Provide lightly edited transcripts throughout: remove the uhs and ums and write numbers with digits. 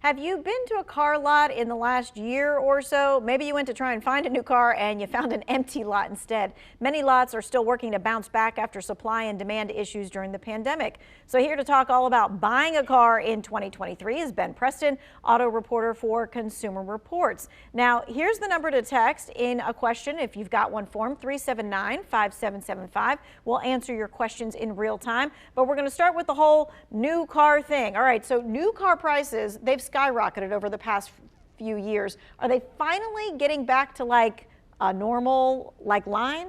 Have you been to a car lot in the last year or so? Maybe you went to try and find a new car and you found an empty lot instead. Many lots are still working to bounce back after supply and demand issues during the pandemic. So here to talk all about buying a car in 2023 is Ben Preston, auto reporter for Consumer Reports. Now, here's the number to text in a question if you've got one for him, 379-5775. We'll answer your questions in real time, but we're going to start with the whole new car thing. All right, so new car prices, they've skyrocketed over the past few years. Are they finally getting back to like a normal line?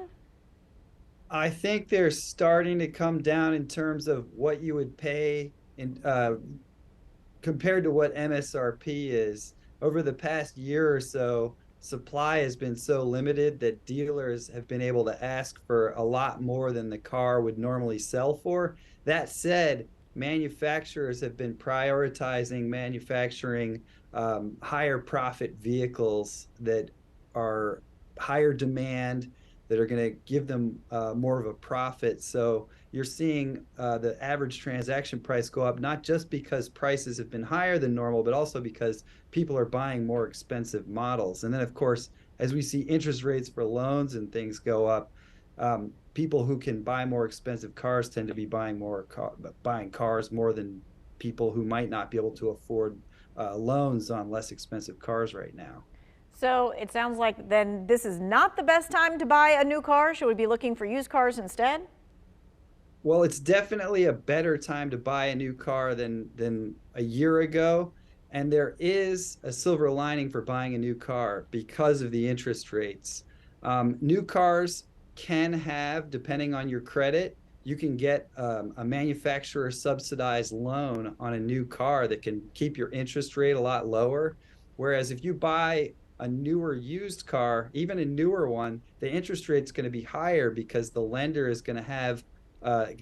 I think they're starting to come down in terms of what you would pay in compared to what MSRP is. Over the past year or so, supply has been so limited that dealers have been able to ask for a lot more than the car would normally sell for. That said, manufacturers have been prioritizing manufacturing higher profit vehicles that are higher demand, that are going to give them more of a profit. So you're seeing the average transaction price go up, not just because prices have been higher than normal, but also because people are buying more expensive models. And then, of course, as we see interest rates for loans and things go up, people who can buy more expensive cars tend to be buying cars more than people who might not be able to afford loans on less expensive cars right now. So it sounds like then this is not the best time to buy a new car. Should we be looking for used cars instead? Well, it's definitely a better time to buy a new car than a year ago. And there is a silver lining for buying a new car because of the interest rates. New cars can have, depending on your credit, you can get a manufacturer subsidized loan on a new car that can keep your interest rate a lot lower. Whereas if you buy a newer used car, even a newer one, the interest rate's going to be higher because the lender is going to have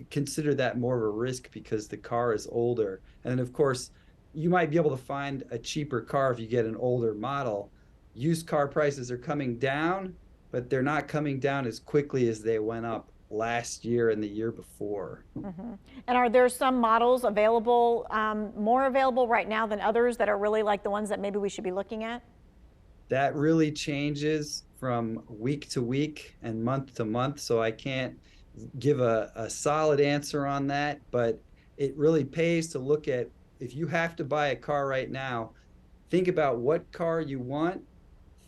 consider that more of a risk because the car is older. And then, of course, you might be able to find a cheaper car if you get an older model. Used car prices are coming down, but they're not coming down as quickly as they went up last year and the year before. And are there some models available, more available right now than others that are really like the ones that maybe we should be looking at? That really changes from week to week and month to month, so I can't give a solid answer on that, but it really pays to look at, if you have to buy a car right now, think about what car you want,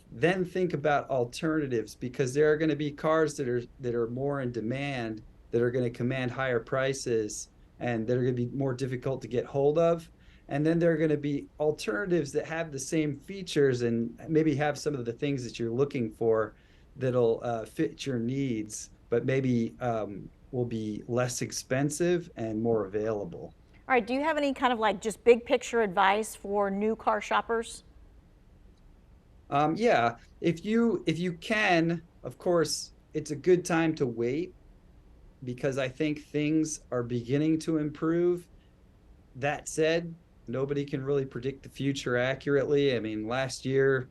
then think about alternatives, because there are going to be cars that are more in demand, that are going to command higher prices, and that are going to be more difficult to get hold of. And then there are going to be alternatives that have the same features and maybe have some of the things that you're looking for that'll fit your needs, but maybe will be less expensive and more available. All right, do you have any kind of like just big picture advice for new car shoppers? Yeah, if you can, of course, it's a good time to wait because I think things are beginning to improve. That said, nobody can really predict the future accurately. I mean, last year,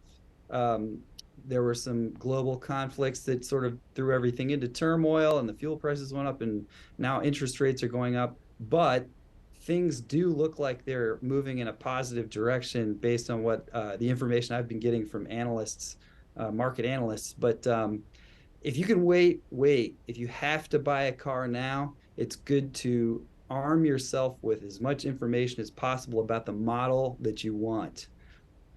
there were some global conflicts that sort of threw everything into turmoil, and the fuel prices went up, and now interest rates are going up. But things do look like they're moving in a positive direction based on what the information I've been getting from analysts, market analysts. But if you can wait. If you have to buy a car now, it's good to arm yourself with as much information as possible about the model that you want.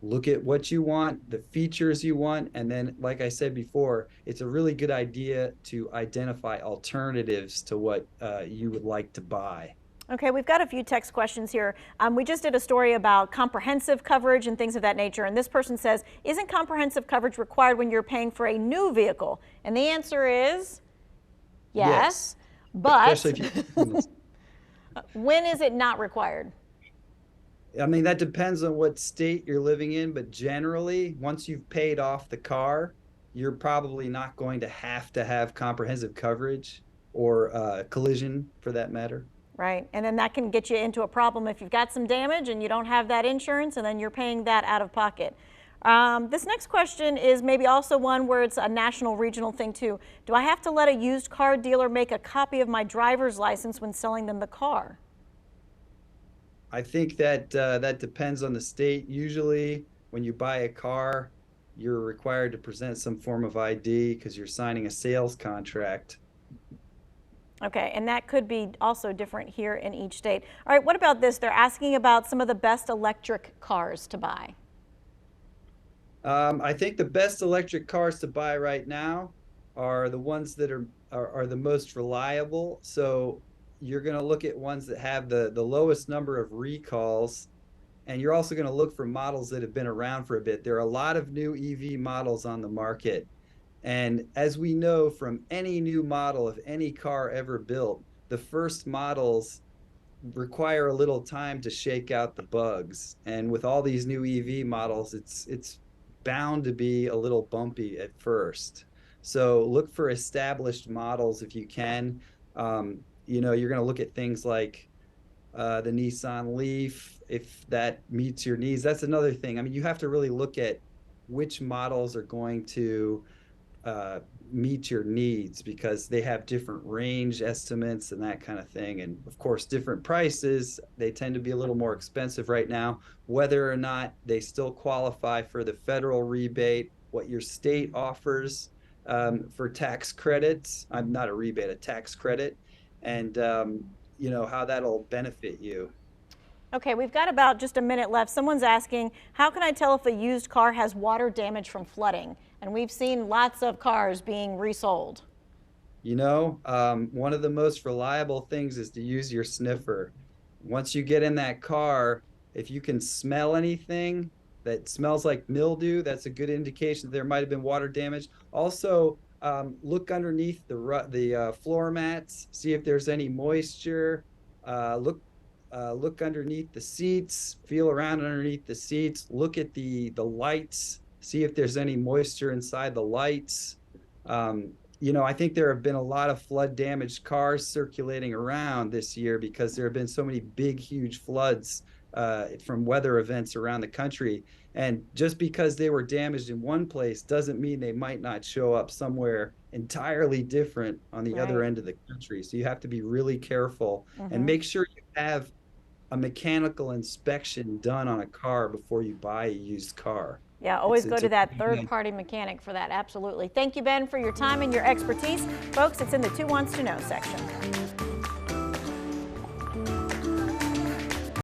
Look at what you want, the features you want, and then, like I said before, it's a really good idea to identify alternatives to what you would like to buy. Okay, we've got a few text questions here. We just did a story about comprehensive coverage and things of that nature, and this person says, isn't comprehensive coverage required when you're paying for a new vehicle? And the answer is yes, but when is it not required? I mean, that depends on what state you're living in, but generally, once you've paid off the car, you're probably not going to have comprehensive coverage or collision for that matter. Right, and then that can get you into a problem if you've got some damage and you don't have that insurance, and then you're paying that out of pocket. This next question is maybe also one where it's a national, regional thing too. Do I have to let a used car dealer make a copy of my driver's license when selling them the car? I think that that depends on the state. Usually, when you buy a car, you're required to present some form of ID because you're signing a sales contract. Okay, and that could be also different here in each state. All right, what about this? They're asking about some of the best electric cars to buy. I think the best electric cars to buy right now are the ones that are the most reliable. So you're going to look at ones that have the lowest number of recalls, and you're also going to look for models that have been around for a bit. There are a lot of new EV models on the market. And as we know from any new model of any car ever built, the first models require a little time to shake out the bugs. And with all these new EV models, it's bound to be a little bumpy at first. So look for established models if you can. You're going to look at things like the Nissan Leaf, if that meets your needs. That's another thing. I mean, you have to really look at which models are going to uh, meet your needs because they have different range estimates and that kind of thing. And of course, different prices. They tend to be a little more expensive right now. Whether or not they still qualify for the federal rebate, what your state offers for tax credits. I'm not a rebate, a tax credit. And how that'll benefit you. Okay, we've got about just a minute left. Someone's asking, how can I tell if a used car has water damage from flooding? And we've seen lots of cars being resold. One of the most reliable things is to use your sniffer. Once you get in that car, if you can smell anything that smells like mildew, that's a good indication that there might have been water damage. Also, look underneath the floor mats, see if there's any moisture. Look underneath the seats, feel around underneath the seats, look at the lights, see if there's any moisture inside the lights. I think there have been a lot of flood damaged cars circulating around this year because there have been so many big, huge floods from weather events around the country. And just because they were damaged in one place doesn't mean they might not show up somewhere entirely different on the other Right. end of the country. So you have to be really careful and Mhm. make sure you have a mechanical inspection done on a car before you buy a used car. Yeah, It's always go it's to a that really good third-party mechanic for that. Absolutely. Thank you, Ben, for your time and your expertise. Folks, it's in the Two Wants to Know section.